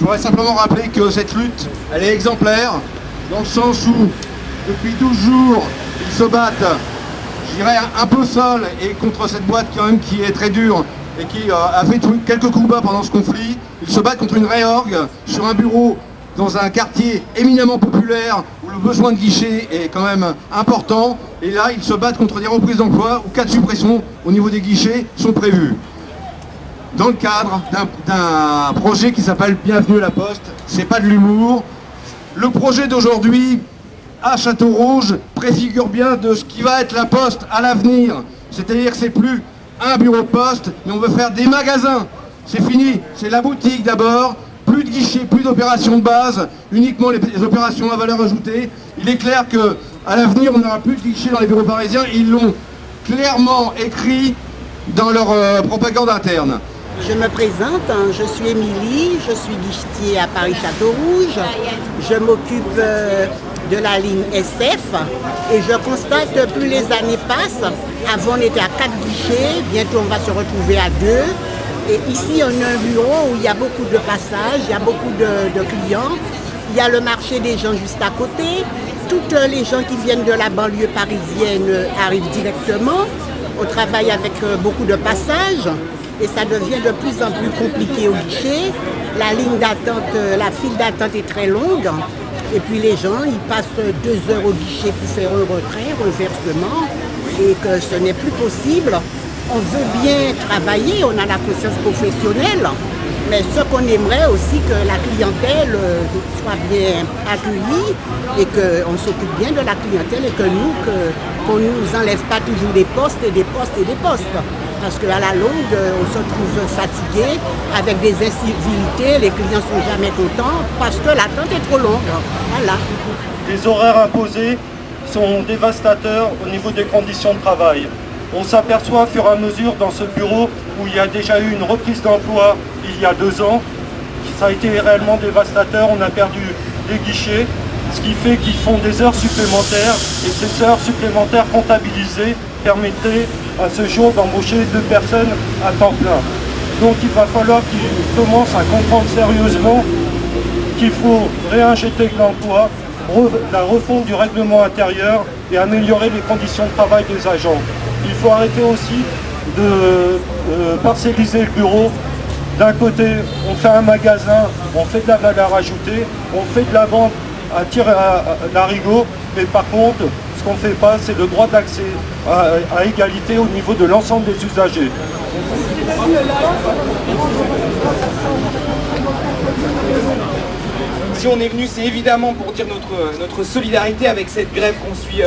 Je voudrais simplement rappeler que cette lutte, elle est exemplaire, dans le sens où, depuis 12 jours, ils se battent, je dirais, un peu seuls, et contre cette boîte quand même qui est très dure, et qui a fait quelques combats pendant ce conflit. Ils se battent contre une réorgue sur un bureau dans un quartier éminemment populaire où le besoin de guichet est quand même important. Et là, ils se battent contre des reprises d'emploi où 4 suppressions au niveau des guichets sont prévues. Dans le cadre d'un projet qui s'appelle Bienvenue à la Poste, c'est pas de l'humour. Le projet d'aujourd'hui à Château-Rouge préfigure bien de ce qui va être la Poste à l'avenir. C'est-à-dire que c'est plus un bureau de poste, mais on veut faire des magasins. C'est fini, c'est la boutique d'abord, plus de guichets, plus d'opérations de base, uniquement les opérations à valeur ajoutée. Il est clair qu'à l'avenir, on n'aura plus de guichets dans les bureaux parisiens. Ils l'ont clairement écrit dans leur propagande interne. Je me présente, je suis Émilie, je suis guichetier à Paris-Château-Rouge. Je m'occupe de la ligne SF et je constate que plus les années passent, avant on était à 4 guichets, bientôt on va se retrouver à 2. Et ici on a un bureau où il y a beaucoup de passages, il y a beaucoup de clients. Il y a le marché des gens juste à côté. Toutes les gens qui viennent de la banlieue parisienne arrivent directement. On travaille avec beaucoup de passages et ça devient de plus en plus compliqué au guichet. La ligne d'attente, la file d'attente est très longue. Et puis les gens, ils passent 2 heures au guichet pour faire un retrait, un versement, et que ce n'est plus possible. On veut bien travailler, on a la conscience professionnelle, mais ce qu'on aimerait aussi que la clientèle soit bien accueillie et qu'on s'occupe bien de la clientèle et que nous, qu'on ne nous enlève pas toujours des postes et des postes et des postes. Parce qu'à la longue, on se trouve fatigué avec des incivilités, les clients ne sont jamais contents parce que l'attente est trop longue. Voilà. Les horaires imposés sont dévastateurs au niveau des conditions de travail. On s'aperçoit au fur et à mesure dans ce bureau où il y a déjà eu une reprise d'emploi il y a 2 ans, ça a été réellement dévastateur, on a perdu des guichets, ce qui fait qu'ils font des heures supplémentaires et ces heures supplémentaires comptabilisées permettaient à ce jour d'embaucher 2 personnes à temps plein. Donc il va falloir qu'ils commencent à comprendre sérieusement qu'il faut réinjecter de l'emploi, la refonte du règlement intérieur et améliorer les conditions de travail des agents. Il faut arrêter aussi de parcelliser le bureau. D'un côté, on fait un magasin, on fait de la valeur ajoutée, on fait de la vente à tir à l'arigot, mais par contre, ce qu'on ne fait pas, c'est le droit d'accès à égalité au niveau de l'ensemble des usagers. Si on est venu, c'est évidemment pour dire notre solidarité avec cette grève qu'on suit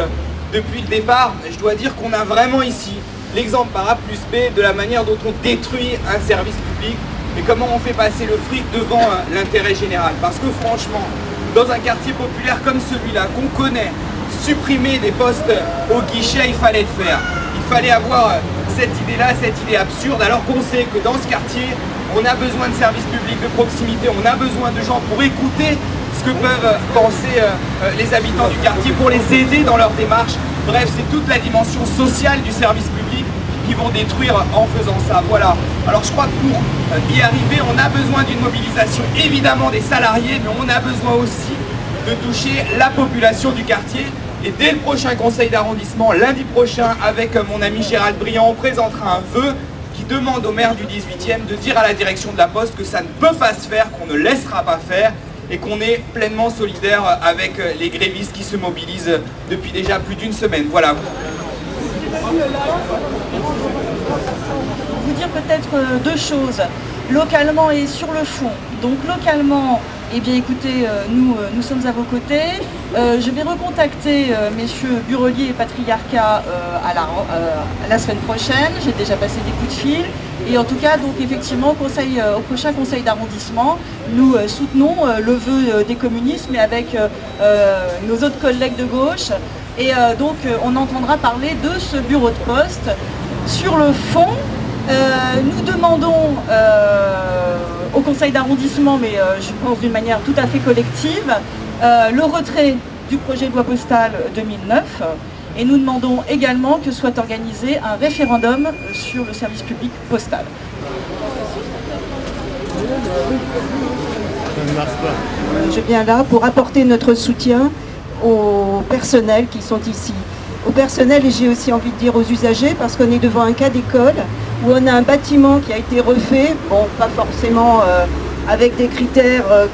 depuis le départ. Je dois dire qu'on a vraiment ici l'exemple par A plus B de la manière dont on détruit un service public et comment on fait passer le fric devant l'intérêt général. Parce que franchement, dans un quartier populaire comme celui-là, qu'on connaît, supprimer des postes au guichet, il fallait le faire. Il fallait avoir cette idée-là, cette idée absurde, alors qu'on sait que dans ce quartier, on a besoin de services publics de proximité, on a besoin de gens pour écouter ce que peuvent penser les habitants du quartier, pour les aider dans leur démarche. Bref, c'est toute la dimension sociale du service public qui vont détruire en faisant ça. Voilà. Alors je crois que pour y arriver, on a besoin d'une mobilisation évidemment des salariés, mais on a besoin aussi de toucher la population du quartier. Et dès le prochain conseil d'arrondissement, lundi prochain, avec mon ami Gérald Briand, on présentera un vœu qui demande au maire du 18e de dire à la direction de la Poste que ça ne peut pas se faire, qu'on ne laissera pas faire et qu'on est pleinement solidaire avec les grévistes qui se mobilisent depuis déjà plus d'1 semaine. Voilà. Vous dire peut-être 2 choses, localement et sur le fond. Donc localement, eh bien écoutez, nous sommes à vos côtés. Je vais recontacter messieurs Burelier et Patriarcat la semaine prochaine. J'ai déjà passé des coups de fil. Et en tout cas, donc effectivement, au prochain conseil d'arrondissement, nous soutenons le vœu des communistes, mais avec nos autres collègues de gauche. Et donc on entendra parler de ce bureau de poste. Sur le fond, nous demandons au conseil d'arrondissement, mais je pense d'une manière tout à fait collective, le retrait du projet de loi postale 2009. Et nous demandons également que soit organisé un référendum sur le service public postal. Je viens là pour apporter notre soutien au personnel qui sont ici. Au personnel et j'ai aussi envie de dire aux usagers parce qu'on est devant un cas d'école où on a un bâtiment qui a été refait, bon pas forcément avec des critères